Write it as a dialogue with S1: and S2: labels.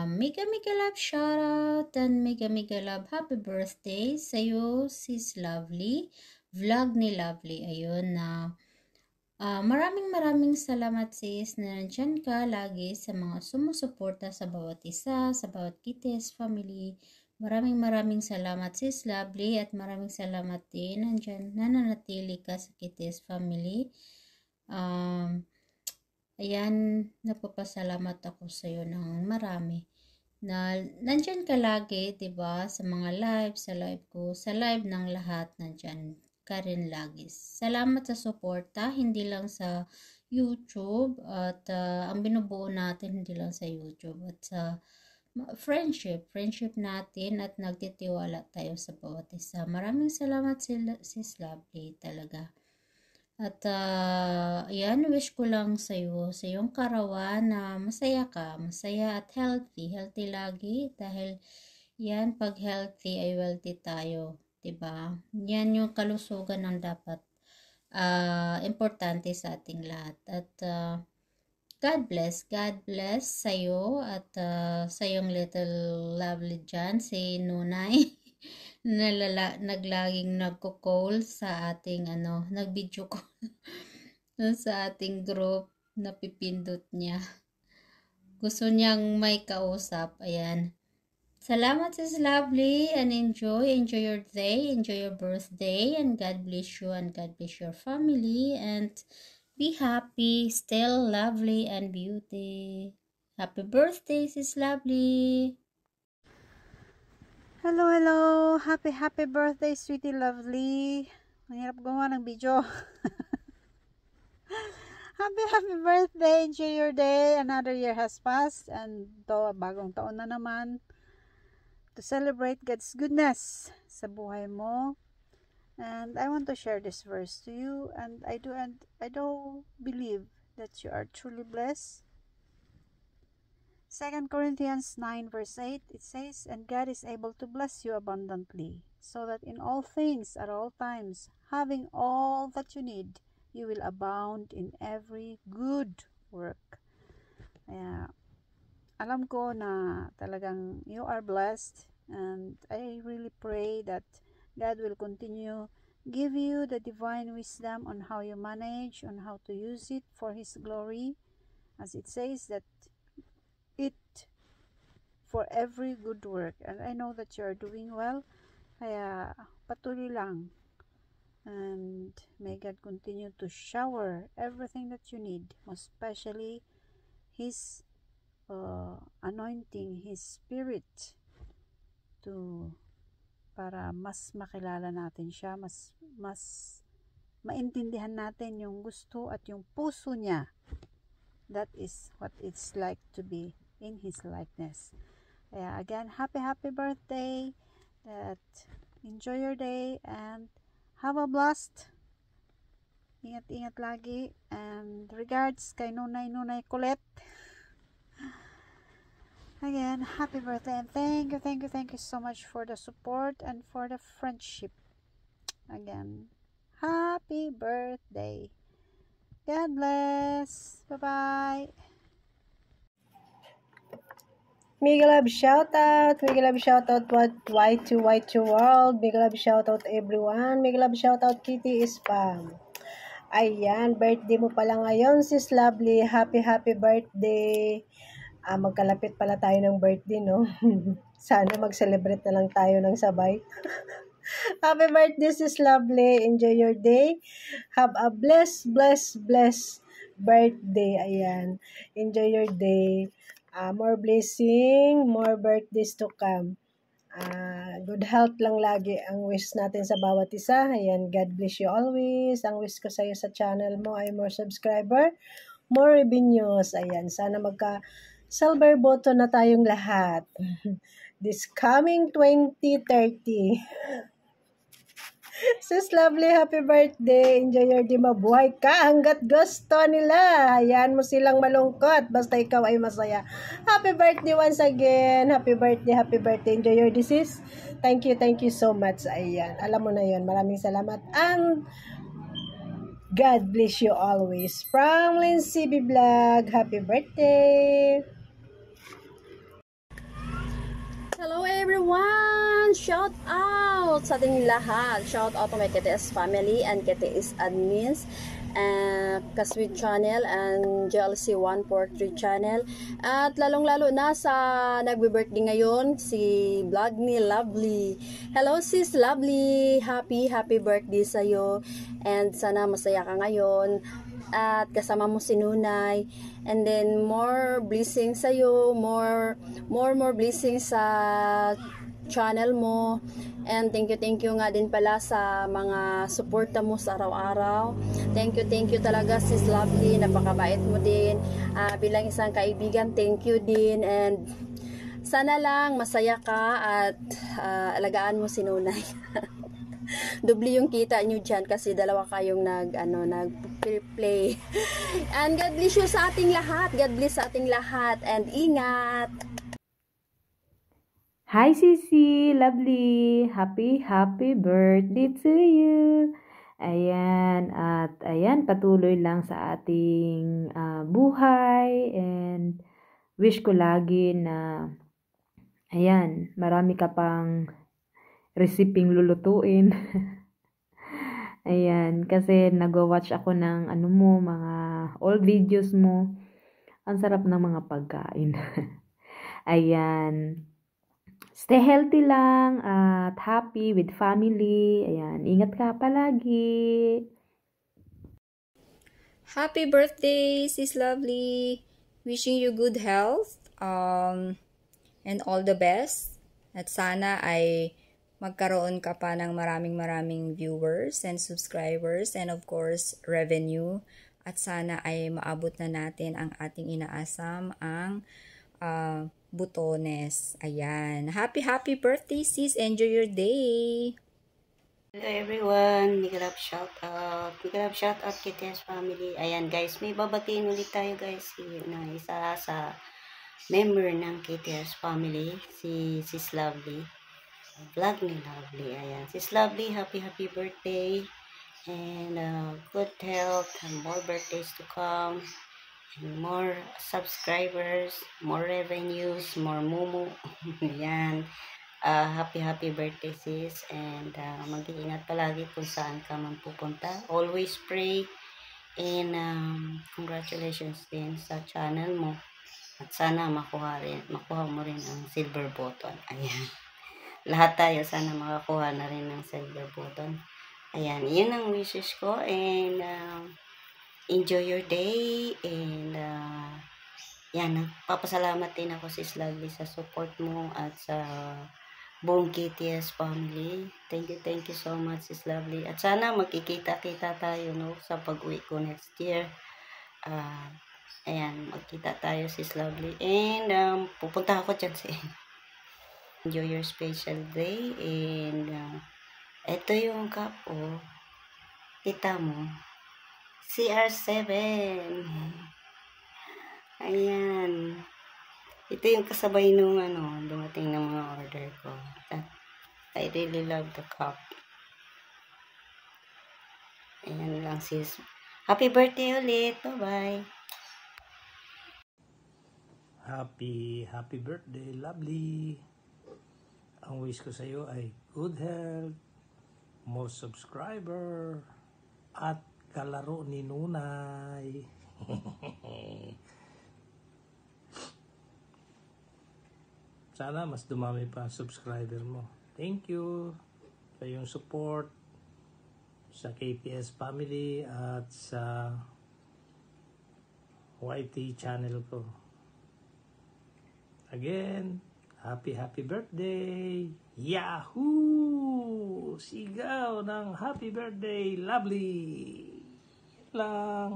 S1: Mega mega love shoutout and mega mega love happy birthday sa'yo, sis Lovely. Vlog ni Lovely. Ayun na. Maraming salamat sis na nandyan ka lagi sa mga sumusuporta sa bawat isa, sa bawat Kites family. Maraming salamat sis Lovely at maraming salamat din nandyan nananatili ka sa Kites family. Ayan, napapasalamat ako sa iyo ng marami na nandyan ka lagi, 'di ba? Sa mga live, sa live ko, sa live ng lahat nandyan ka rin lagi. Salamat sa suporta, hindi lang sa YouTube at ang binubuo natin hindi lang sa YouTube at sa friendship natin at nagtitiwala tayo sa bawat isa. Maraming salamat sis Lovely talaga. At ayan, wish ko lang sa iyong karawan na masaya ka, masaya at healthy. Healthy lagi dahil yan, pag healthy ay wealthy tayo. 'Di ba? Yan yung kalusugan ng dapat importante sa ating lahat. At God bless sa iyo at sa iyong little lovely dyan, si Nunay. Naglaging nagko-call sa ating nag-video call sa ating group, napipindot niya. Gusto niyang may kausap. Ayan. Salamat sis Lovely and enjoy your day, enjoy your birthday and God bless you and God bless your family and be happy, still lovely and beauty. Happy birthday sis Lovely.
S2: Hello. Happy birthday, sweetie Lovely. Ang hirap gumawa ng video. happy birthday. Enjoy your day. Another year has passed and bagong taon na naman to celebrate God's goodness sa buhay mo. And I want to share this verse to you, and I do believe that you are truly blessed. 2 Corinthians 9 verse 8, it says, "And God is able to bless you abundantly, so that in all things at all times, having all that you need, you will abound in every good work." Kaya, alam ko na talagang you are blessed, and I really pray that God will continue give you the divine wisdom on how you manage, on how to use it for His glory, as it says that it for every good work. And I know that you are doing well, kaya patuloy lang, and may God continue to shower everything that you need, most especially His anointing, His Spirit, para mas makilala natin siya, mas maintindihan natin yung gusto at yung puso niya. That is what it's like to be in His likeness. Again, happy birthday. Enjoy your day and have a blast. Ingat lagi, and regards kay Nunay Colette. Again, happy birthday, and thank you so much for the support and for the friendship. Again, happy birthday. God bless. Bye-bye.
S3: Mega love shoutout Y2 World. Mega love shoutout everyone. Mega love shoutout Kitty Spam. Ayan, birthday mo pala ngayon, sis Lovely. Happy birthday. Magkalapit pala tayo ng birthday, no? Sana mag-celebrate na lang tayo ng sabay. Happy birthday, sis Lovely. Enjoy your day. Have a blessed birthday. Ayan. Enjoy your day. More blessing, more birthdays to come. Good health lang lagi ang wish natin sa bawat isa. Ayan, God bless you always. Ang wish ko sa iyo sa channel mo ay more subscriber, more revenues. Ayan, sana silver button na tayong lahat. This coming 2030. Sis Lovely, happy birthday. Enjoy your day. Mabuhay ka hanggat gusto nila. Hayaan mo silang malungkot. Basta ikaw ay masaya. Happy birthday once again. Happy birthday. Enjoy your day, sis. Thank you so much. Ayan. Alam mo na yun. Maraming salamat. And God bless you always. From Lindsay B. Vlog. Happy birthday.
S4: Hello everyone! Shout out sa ating lahat. Shout out to my KTS family and KTS admins, Kaswid channel and GLC 143 channel. At lalong-lalo na sa nagbe-birthday ngayon, si Vlog ni Lovely. Hello sis Lovely! Happy birthday sa'yo. And sana masaya ka ngayon. At kasama mo si Nunay, and then more blessings sa'yo, more blessings sa channel mo, and thank you nga din pala sa mga suporta mo sa araw-araw. Thank you talaga sis Lovely, napakabait mo din, bilang isang kaibigan, thank you din, and sana lang masaya ka at alagaan mo si Nunay. Doble yung kita nyo dyan kasi dalawa kayong nag-play. And God bless you sa ating lahat. God bless sa ating lahat. And ingat!
S5: Hi Sisi, Lovely. Happy birthday to you. Ayan, at ayan, patuloy lang sa ating buhay, and wish ko lagi na ayan, marami ka pang resiping lulutuin. Ayan, kasi nag-watch ako ng mga old videos mo. Ang sarap ng mga pagkain. Ayan. Stay healthy lang at happy with family. Ayan, ingat ka palagi.
S6: Happy birthday, sis Lovely. Wishing you good health and all the best. At sana ay magkaroon ka pa ng maraming viewers and subscribers and of course revenue. At sana ay maabot na natin ang ating inaasam, ang butones. Ayan. Happy birthday sis. Enjoy your day.
S7: Hello everyone, Miguel Up shout out KTS family. Ayan guys, may babatiin ulit tayo guys na isa sa member ng KTS family, si Sis Lovely. Vlog ni Lovely. Ayan, Sis Lovely, happy birthday and good health and more birthdays to come and more subscribers, more revenues, more mumu. Ayan. Happy birthday sis, and mag-iingat palagi kung saan ka man pupunta. Always pray, and congratulations din sa channel mo, at sana makuha mo rin ang silver button. Ayan, lahat tayo sana makakuha na rin ng silver button. Ayan, yun ang wishes ko, and enjoy your day, and yan, nagpapasalamat din ako sis Lovely sa support mo at sa buong KTS family. Thank you so much sis Lovely. At sana magkikita-kita tayo sa pag-uwi ko next year. Ayan, magkita tayo sis Lovely. And pupunta ako dyan sa enjoy your special day. And ito yung cup kita mo. CR7. Ayan. Ito yung kasabay nung dumating ng mga order ko. I really love the cup. Ayan lang sis. Happy birthday ulit. Bye-bye.
S8: Happy birthday, Lovely. Ang wish ko sa iyo ay good health, more subscriber, at kalaro ni Nunay. Sana mas dumami pa subscriber mo. Thank you sa iyong support sa KTS family at sa YT channel ko. Again, happy birthday! Yahoo! Sigaw ng happy birthday, Lovely! Yan lang.